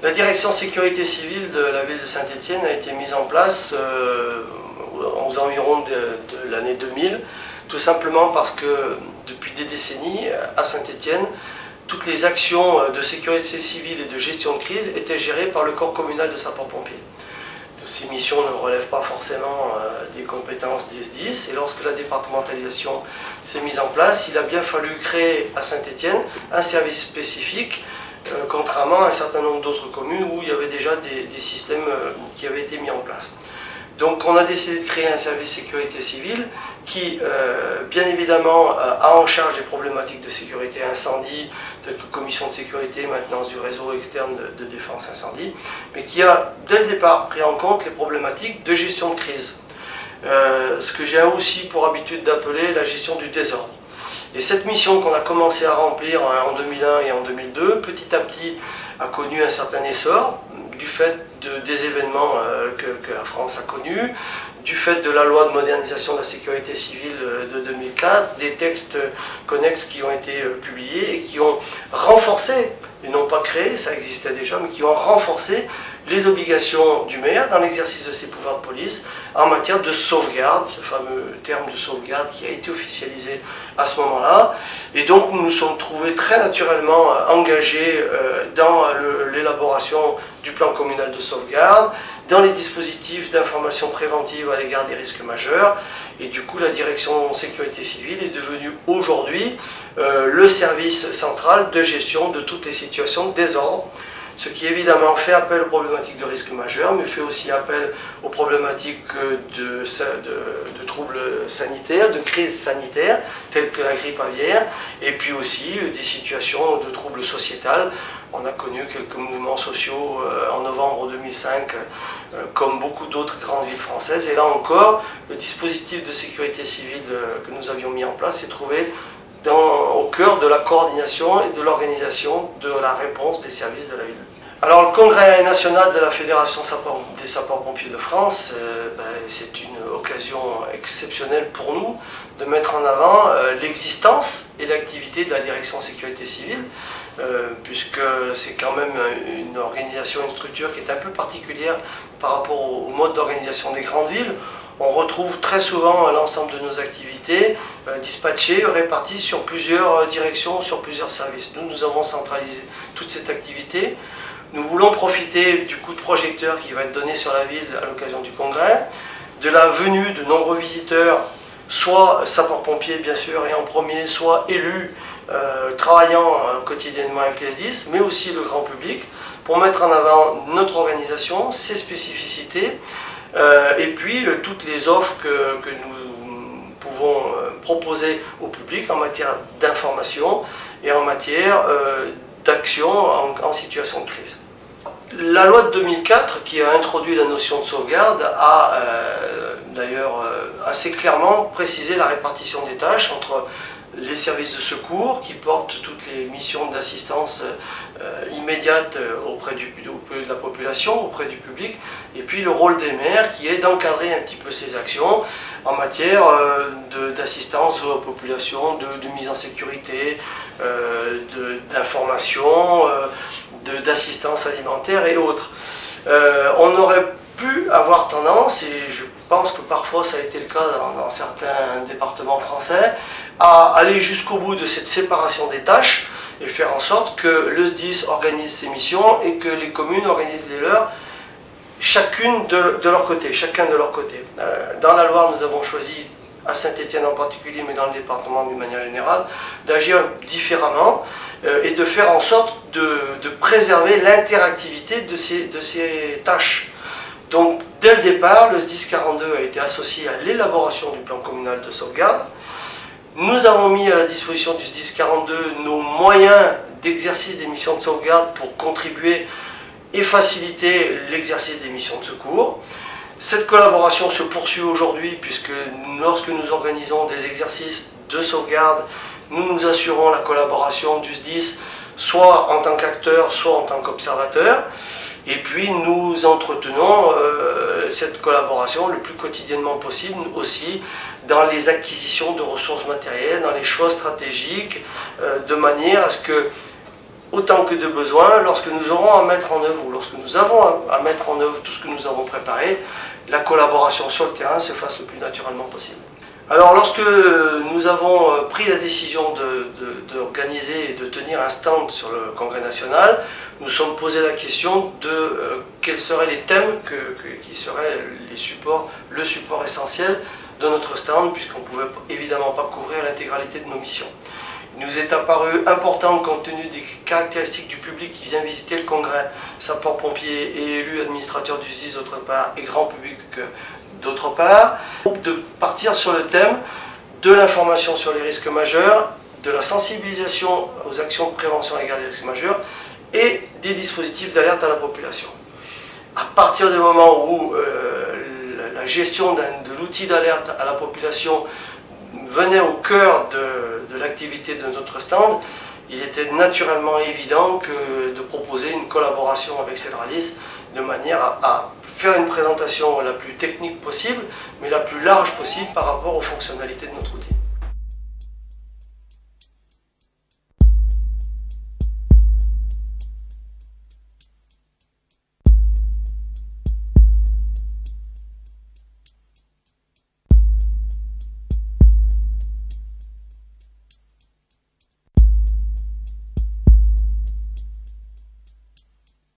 La direction sécurité civile de la ville de Saint-Étienne a été mise en place aux environs de l'année 2000, tout simplement parce que depuis des décennies, à Saint-Étienne, toutes les actions de sécurité civile et de gestion de crise étaient gérées par le corps communal de sapeurs-pompiers. Ces missions ne relèvent pas forcément des compétences des SDIS, et lorsque la départementalisation s'est mise en place, il a bien fallu créer à Saint-Étienne un service spécifique, contrairement à un certain nombre d'autres communes où il y avait déjà des systèmes qui avaient été mis en place. Donc on a décidé de créer un service sécurité civile qui, bien évidemment, a en charge les problématiques de sécurité incendie, telles que commission de sécurité, maintenance du réseau externe de défense incendie, mais qui a, dès le départ, pris en compte les problématiques de gestion de crise. Ce que j'ai aussi pour habitude d'appeler la gestion du désordre. Et cette mission qu'on a commencé à remplir en 2001 et en 2002, petit à petit, a connu un certain essor, du fait des événements que la France a connus, du fait de la loi de modernisation de la sécurité civile de 2004, des textes connexes qui ont été publiés et qui ont renforcé, et non pas créé, ça existait déjà, mais qui ont renforcé les obligations du maire dans l'exercice de ses pouvoirs de police en matière de sauvegarde, ce fameux terme de sauvegarde qui a été officialisé à ce moment-là. Et donc nous nous sommes trouvés très naturellement engagés dans l'élaboration du plan communal de sauvegarde, dans les dispositifs d'information préventive à l'égard des risques majeurs. Et du coup, la direction sécurité civile est devenue aujourd'hui le service central de gestion de toutes les situations de désordre. Ce qui évidemment fait appel aux problématiques de risques majeurs, mais fait aussi appel aux problématiques de troubles sanitaires, de crises sanitaires, telles que la grippe aviaire, et puis aussi des situations de troubles sociétals. On a connu quelques mouvements sociaux en novembre 2005, comme beaucoup d'autres grandes villes françaises. Et là encore, le dispositif de sécurité civile que nous avions mis en place s'est trouvé au cœur de la coordination et de l'organisation de la réponse des services de la ville. Alors le congrès national de la Fédération des sapeurs-pompiers de France, c'est une occasion exceptionnelle pour nous de mettre en avant l'existence et l'activité de la direction sécurité civile, puisque c'est quand même une organisation, une structure qui est un peu particulière par rapport au mode d'organisation des grandes villes. On retrouve très souvent l'ensemble de nos activités dispatchées, réparties sur plusieurs directions, sur plusieurs services. Nous avons centralisé toute cette activité. Nous voulons profiter du coup de projecteur qui va être donné sur la ville à l'occasion du congrès, de la venue de nombreux visiteurs, soit sapeurs-pompiers bien sûr et en premier, soit élus travaillant quotidiennement avec les SDIS, mais aussi le grand public, pour mettre en avant notre organisation, ses spécificités, et puis toutes les offres que nous pouvons proposer au public en matière d'information et en matière d'action en situation de crise. La loi de 2004, qui a introduit la notion de sauvegarde, a d'ailleurs assez clairement précisé la répartition des tâches entre les services de secours qui portent toutes les missions d'assistance immédiate auprès de la population, auprès du public, et puis le rôle des maires qui est d'encadrer un petit peu ces actions en matière d'assistance aux populations, de mise en sécurité, d'information, d'assistance alimentaire et autres. On aurait pu avoir tendance, et je pense que parfois ça a été le cas dans certains départements français, à aller jusqu'au bout de cette séparation des tâches et faire en sorte que le SDIS organise ses missions et que les communes organisent les leurs, chacune de leur côté, chacun de leur côté. Dans la Loire, nous avons choisi, à Saint-Étienne en particulier, mais dans le département d'une manière générale, d'agir différemment et de faire en sorte de préserver l'interactivité de ces tâches. Donc, dès le départ, le SDIS 42 a été associé à l'élaboration du plan communal de sauvegarde. Nous avons mis à la disposition du SDIS 42 nos moyens d'exercice des missions de sauvegarde pour contribuer et faciliter l'exercice des missions de secours. Cette collaboration se poursuit aujourd'hui puisque lorsque nous organisons des exercices de sauvegarde, nous nous assurons la collaboration du SDIS soit en tant qu'acteur, soit en tant qu'observateur. Et puis nous entretenons cette collaboration le plus quotidiennement possible aussi dans les acquisitions de ressources matérielles, dans les choix stratégiques, de manière à ce que autant que de besoin, lorsque nous aurons à mettre en œuvre, ou lorsque nous avons à mettre en œuvre tout ce que nous avons préparé, la collaboration sur le terrain se fasse le plus naturellement possible. Alors lorsque nous avons pris la décision d'organiser et de tenir un stand sur le Congrès national, nous nous sommes posé la question de quels seraient les thèmes qui seraient le support essentiel de notre stand, puisqu'on ne pouvait évidemment pas couvrir l'intégralité de nos missions. Il nous est apparu important, compte tenu des caractéristiques du public qui vient visiter le congrès, sapeurs-pompiers et élus administrateurs du SDIS d'autre part, et grand public d'autre part, de partir sur le thème de l'information sur les risques majeurs, de la sensibilisation aux actions de prévention à l'égard des risques majeurs et des dispositifs d'alerte à la population. À partir du moment où la gestion de l'outil d'alerte à la population venait au cœur de l'activité de notre stand, il était naturellement évident de proposer une collaboration avec Cedralis de manière à faire une présentation la plus technique possible, mais la plus large possible par rapport aux fonctionnalités de notre outil.